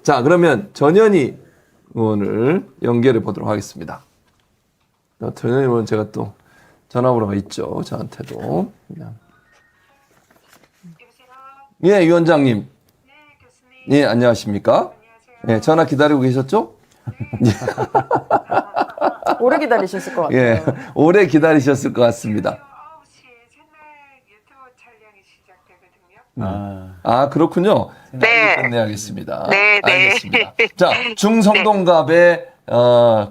자, 그러면 전현희 의원을 연결해 보도록 하겠습니다. 전현희 의원 제가 또 전화번호가 있죠. 저한테도. 예, 위원장님. 네, 교수님. 예, 안녕하십니까? 안녕하세요. 예, 전화 기다리고 계셨죠? 오래 기다리셨을 것 같아요. 예, 오래 기다리셨을 것 같습니다. 9시에 새날 유튜브 촬영이 시작되거든요. 아, 그렇군요. 네. 끝내야겠습니다. 네, 네. 알겠습니다. 자, 중성동갑에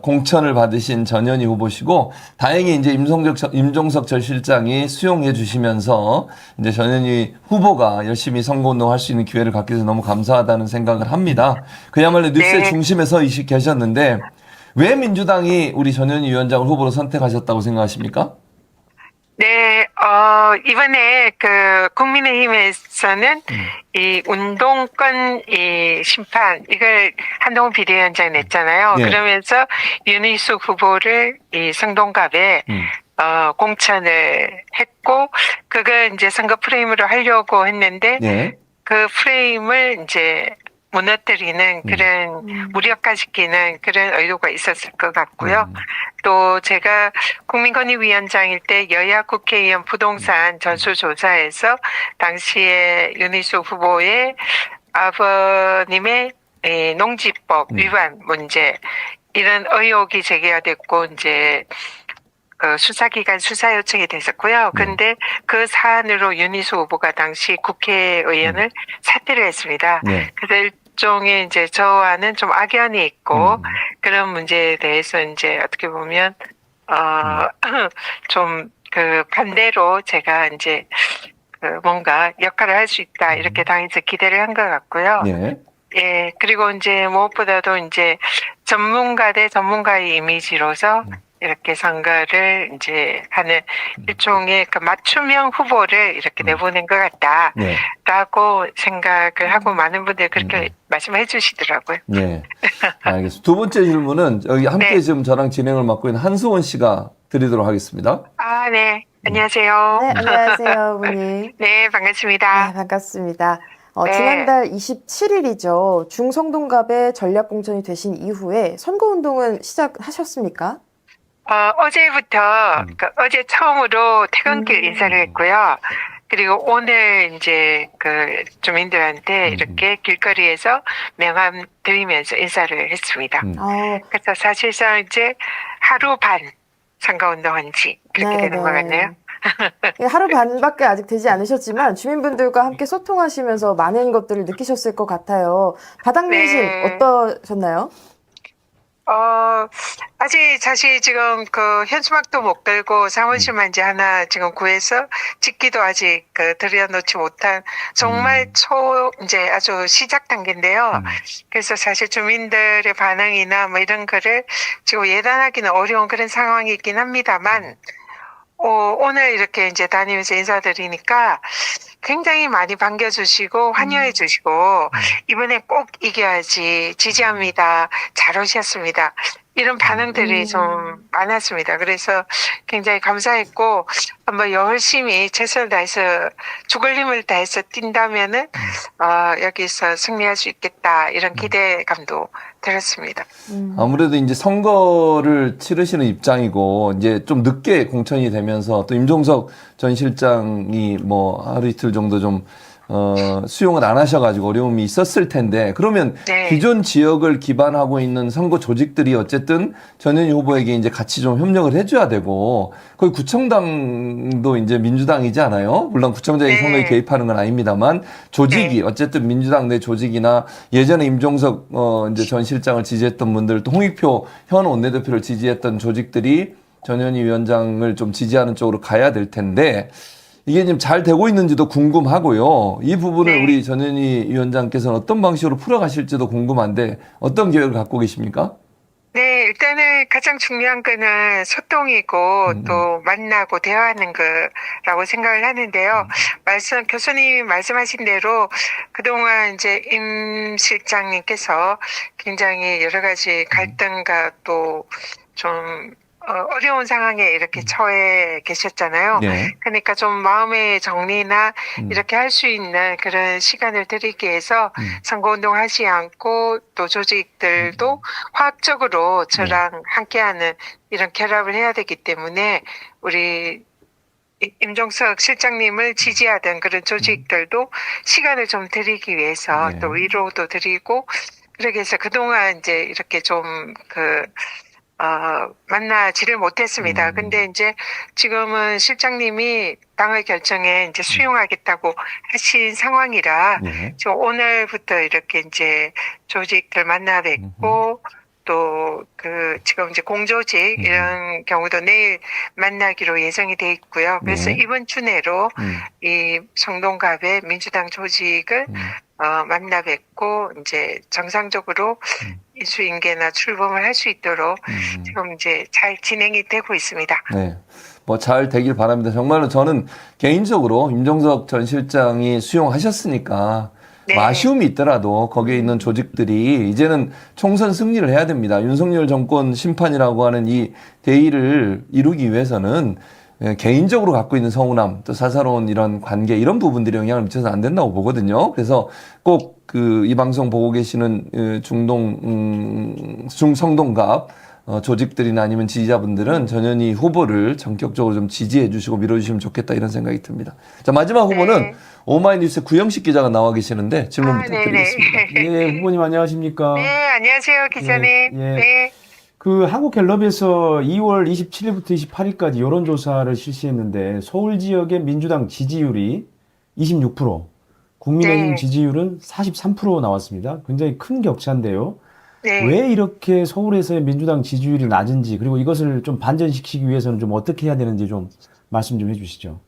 공천을 받으신 전현희 후보시고, 다행히 이제 임종석 전 실장이 수용해 주시면서, 이제 전현희 후보가 열심히 선거운동 할 수 있는 기회를 갖게 돼서 너무 감사하다는 생각을 합니다. 그야말로 뉴스의 네. 중심에 서 계셨는데, 왜 민주당이 우리 전현희 위원장을 후보로 선택하셨다고 생각하십니까? 네, 이번에 국민의힘에서는 이 운동권 심판, 이걸 한동훈 비대위원장이 냈잖아요. 네. 그러면서 윤희숙 후보를 이 성동갑에 공천을 했고, 그걸 이제 선거 프레임으로 하려고 했는데, 네. 그 프레임을 이제 무너뜨리는 그런 무력화시키는 그런 의도가 있었을 것 같고요. 또 제가 국민권익위원장일 때 여야 국회의원 부동산 전수조사에서 당시에 윤희숙 후보의 아버님의 농지법 위반 문제, 이런 의혹이 제기가 됐고 이제 수사기관 수사 요청이 됐었고요. 근데 그 사안으로 윤희숙 후보가 당시 국회의원을 사퇴를 했습니다. 네. 그래서 일종의 이제 저와는 좀 악연이 있고 그런 문제에 대해서 이제 어떻게 보면 좀 반대로 제가 이제 뭔가 역할을 할 수 있다 이렇게 당에서 기대를 한 것 같고요. 네. 예, 그리고 이제 무엇보다도 이제 전문가 대 전문가의 이미지로서 이렇게 선거를 이제 하는 일종의 맞춤형 후보를 이렇게 내보낸 것 네. 같다라고 생각을 하고 많은 분들이 그렇게 말씀해 주시더라고요. 네. 알겠습니다. 두 번째 질문은 여기 함께 네. 지금 저랑 진행을 맡고 있는 한수원 씨가 드리도록 하겠습니다. 아, 네. 안녕하세요. 네, 안녕하세요, 어머님. 네, 반갑습니다. 네, 반갑습니다. 네. 지난달 27일이죠. 중성동갑에 전략공천이 되신 이후에 선거운동은 시작하셨습니까? 어제부터, 어제 처음으로 퇴근길 인사를 했고요. 그리고 오늘 이제 주민들한테 이렇게 길거리에서 명함 드리면서 인사를 했습니다. 그래서 사실상 이제 하루 반 선거운동한 지 그렇게 되는 것 같네요. 하루 반밖에 아직 되지 않으셨지만 주민분들과 함께 소통하시면서 많은 것들을 느끼셨을 것 같아요. 바닥 민심 네. 어떠셨나요? 아직 사실 지금 현수막도 못 걸고 상원실만 이제 하나 지금 구해서 찍기도 아직 들여놓지 못한 정말 이제 아주 시작 단계인데요. 그래서 사실 주민들의 반응이나 뭐 이런 거를 지금 예단하기는 어려운 그런 상황이 있긴 합니다만, 오늘 이렇게 이제 다니면서 인사드리니까 굉장히 많이 반겨주시고 환영해주시고 이번에 꼭 이겨야지 지지합니다. 잘 오셨습니다. 이런 반응들이 좀 많았습니다. 그래서 굉장히 감사했고 한번 열심히 최선을 다해서 죽을 힘을 다해서 뛴다면은 여기서 승리할 수 있겠다 이런 기대감도 들었습니다. 아무래도 이제 선거를 치르시는 입장이고 이제 좀 늦게 공천이 되면서 또 임종석 전 실장이 뭐 하루 이틀 정도 좀 수용을 안 하셔가지고 어려움이 있었을 텐데 그러면 네. 기존 지역을 기반하고 있는 선거 조직들이 어쨌든 전현희 후보에게 이제 같이 좀 협력을 해줘야 되고 거기 구청당도 이제 민주당이지 않아요? 물론 구청장이 네. 선거에 개입하는 건 아닙니다만 조직이 어쨌든 민주당 내 조직이나 예전에 임종석 이제 전 실장을 지지했던 분들 또 홍익표 현 원내대표를 지지했던 조직들이 전현희 위원장을 좀 지지하는 쪽으로 가야 될 텐데 이게 지금 잘 되고 있는지도 궁금하고요. 이 부분을 네. 우리 전현희 위원장께서는 어떤 방식으로 풀어가실지도 궁금한데 어떤 계획을 갖고 계십니까? 네, 일단은 가장 중요한 거는 소통이고 또 만나고 대화하는 거라고 생각을 하는데요. 교수님이 말씀하신 대로 그동안 이제 임 실장님께서 굉장히 여러 가지 갈등과 또 좀 어려운 상황에 이렇게 처해 계셨잖아요. 예. 그러니까 좀 마음의 정리나 음. 이렇게 할 수 있는 그런 시간을 드리기 위해서 선거운동 하지 않고 또 조직들도 화학적으로 저랑 함께하는 이런 결합을 해야 되기 때문에 우리 임종석 실장님을 지지하던 그런 조직들도 시간을 좀 드리기 위해서 네. 또 위로도 드리고 그러기 위해서 그동안 이제 이렇게 좀 만나지를 못했습니다. 근데 이제 지금은 실장님이 당의 결정에 이제 수용하겠다고 하신 상황이라 예. 지금 오늘부터 이렇게 이제 조직들 만나 뵙고 또 지금 이제 공조직 이런 경우도 내일 만나기로 예정이 돼 있고요. 그래서 네. 이번 주 내로 이 성동갑의 민주당 조직을 만나 뵙고 이제 정상적으로 인수인계나 출범을 할 수 있도록 지금 이제 잘 진행이 되고 있습니다. 네. 뭐 잘 되길 바랍니다. 정말로 저는 개인적으로 임종석 전 실장이 수용하셨으니까 네. 뭐 아쉬움이 있더라도 거기에 있는 조직들이 이제는 총선 승리를 해야 됩니다. 윤석열 정권 심판이라고 하는 이 대의를 이루기 위해서는 개인적으로 갖고 있는 서운함, 또 사사로운 이런 관계, 이런 부분들이 영향을 미쳐서 안 된다고 보거든요. 그래서 꼭 이 방송 보고 계시는 중성동갑 조직들이나 아니면 지지자분들은 전현희 후보를 전격적으로 좀 지지해 주시고 밀어주시면 좋겠다 이런 생각이 듭니다. 자, 마지막 후보는 오마이뉴스 구영식 기자가 나와 계시는데 질문 부탁드리겠습니다. 예, 후보님 안녕하십니까? 네, 안녕하세요, 기자님. 예. 네. 그 한국갤럽에서 2월 27일부터 28일까지 여론조사를 실시했는데 서울 지역의 민주당 지지율이 26%, 국민의힘 네. 지지율은 43% 나왔습니다. 굉장히 큰 격차인데요. 네. 왜 이렇게 서울에서의 민주당 지지율이 낮은지, 그리고 이것을 좀 반전시키기 위해서는 좀 어떻게 해야 되는지 좀 말씀 좀 해주시죠.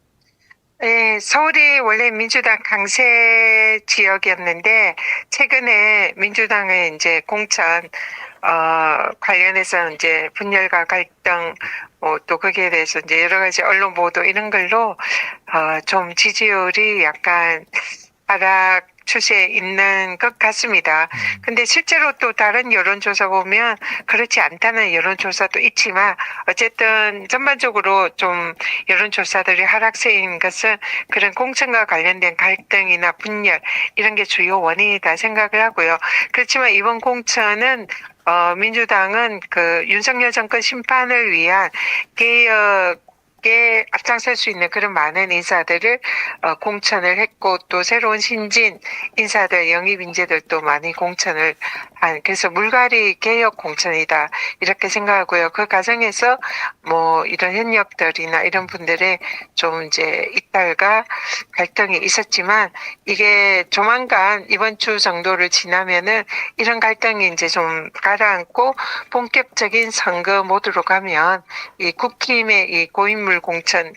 네, 서울이 원래 민주당 강세 지역이었는데 최근에 민주당의 이제 공천 관련해서 이제 분열과 갈등 또 거기에 대해서 이제 여러 가지 언론 보도 이런 걸로 좀 지지율이 약간 하락 추세에 있는 것 같습니다. 근데 실제로 또 다른 여론조사 보면 그렇지 않다는 여론조사도 있지만 어쨌든 전반적으로 좀 여론조사들이 하락세인 것은 그런 공천과 관련된 갈등이나 분열 이런 게 주요 원인이다 생각을 하고요. 그렇지만 이번 공천은 민주당은 윤석열 정권 심판을 위한 개혁 앞장설 수 있는 그런 많은 인사들을 공천을 했고 또 새로운 신진 인사들 영입 인재들도 많이 공천을 한 그래서 물갈이 개혁 공천이다 이렇게 생각하고요. 그 과정에서 뭐 이런 현역들이나 이런 분들의 좀 이제 이탈과 갈등이 있었지만 이게 조만간 이번 주 정도를 지나면은 이런 갈등이 이제 좀 가라앉고 본격적인 선거 모드로 가면 이 국힘의 이 고인물 공천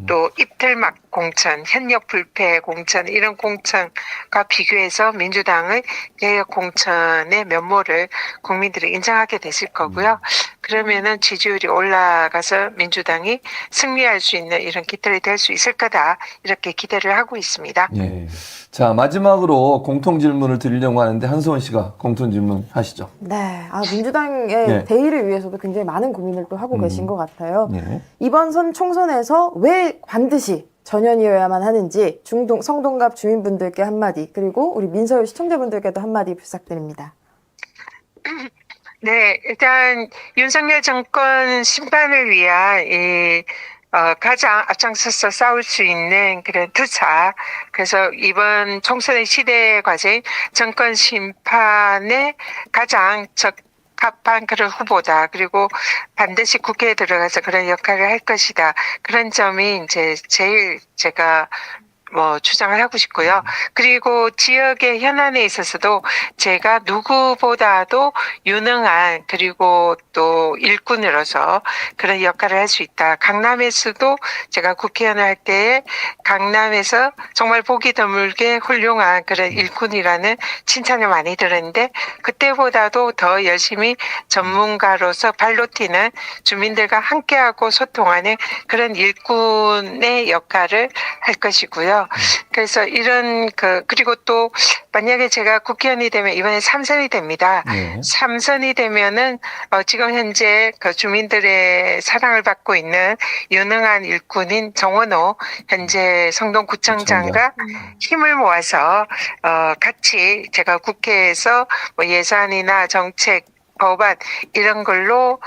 또 입틀막 공천, 현역 불패 공천 이런 공천과 비교해서 민주당의 개혁 공천의 면모를 국민들이 인정하게 되실 거고요. 그러면은 지지율이 올라가서 민주당이 승리할 수 있는 이런 기틀이 될 수 있을 거다 이렇게 기대를 하고 있습니다. 예. 자, 마지막으로 공통 질문을 드리려고 하는데 한소원 씨가 공통 질문 하시죠. 네, 민주당의 네. 대의를 위해서도 굉장히 많은 고민을 또 하고 계신 것 같아요. 네. 이번 총선에서 왜 반드시 전현이어야만 하는지 성동갑 주민분들께 한마디, 그리고 우리 민서울 시청자분들께도 한마디 부탁드립니다. 네, 일단 윤석열 정권 심판을 위한 가장 앞장서서 싸울 수 있는 그런 투사. 그래서 이번 총선의 시대 과제인 정권 심판에 가장 적합한 그런 후보다. 그리고 반드시 국회에 들어가서 그런 역할을 할 것이다. 그런 점이 이제 제일 제가 주장을 하고 싶고요. 그리고 지역의 현안에 있어서도 제가 누구보다도 유능한 그리고 또 일꾼으로서 그런 역할을 할 수 있다. 강남에서도 제가 국회의원을 할 때 강남에서 정말 보기 드물게 훌륭한 그런 일꾼이라는 칭찬을 많이 들었는데 그때보다도 더 열심히 전문가로서 발로 뛰는 주민들과 함께하고 소통하는 그런 일꾼의 역할을 할 것이고요. 있고요. 그래서 이런 그리고 또 만약에 제가 국회의원이 되면 이번에 3선이 됩니다. 네. 3선이 되면은 지금 현재 그 주민들의 사랑을 받고 있는 유능한 일꾼인 정원호 현재 성동구청장과 힘을 모아서 같이 제가 국회에서 뭐 예산이나 정책 법안 이런 걸로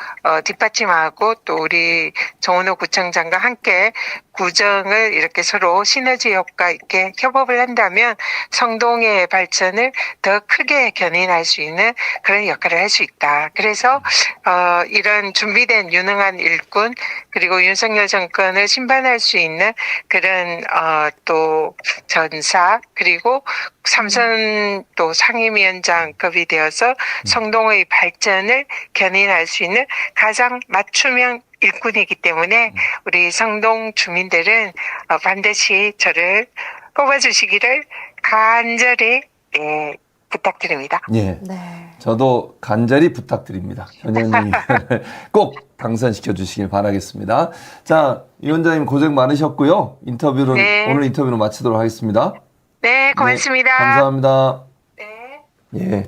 뒷받침하고 또 우리 정원호 구청장과 함께 구정을 이렇게 서로 시너지 효과 있게 협업을 한다면 성동의 발전을 더 크게 견인할 수 있는 그런 역할을 할 수 있다. 그래서 이런 준비된 유능한 일꾼 그리고 윤석열 정권을 심판할 수 있는 그런 또 전사 그리고 삼선 또 상임위원장급이 되어서 성동의 발전을 견인할 수 있는 가장 맞춤형 일꾼이기 때문에 우리 성동 주민들은 반드시 저를 뽑아주시기를 간절히 부탁드립니다. 예. 네. 저도 간절히 부탁드립니다. 전현희 위원을 꼭 당선시켜 주시길 바라겠습니다. 자, 위원장님 고생 많으셨고요. 인터뷰는 네. 오늘 인터뷰는 마치도록 하겠습니다. 네, 고맙습니다. 네, 감사합니다. 네. 예.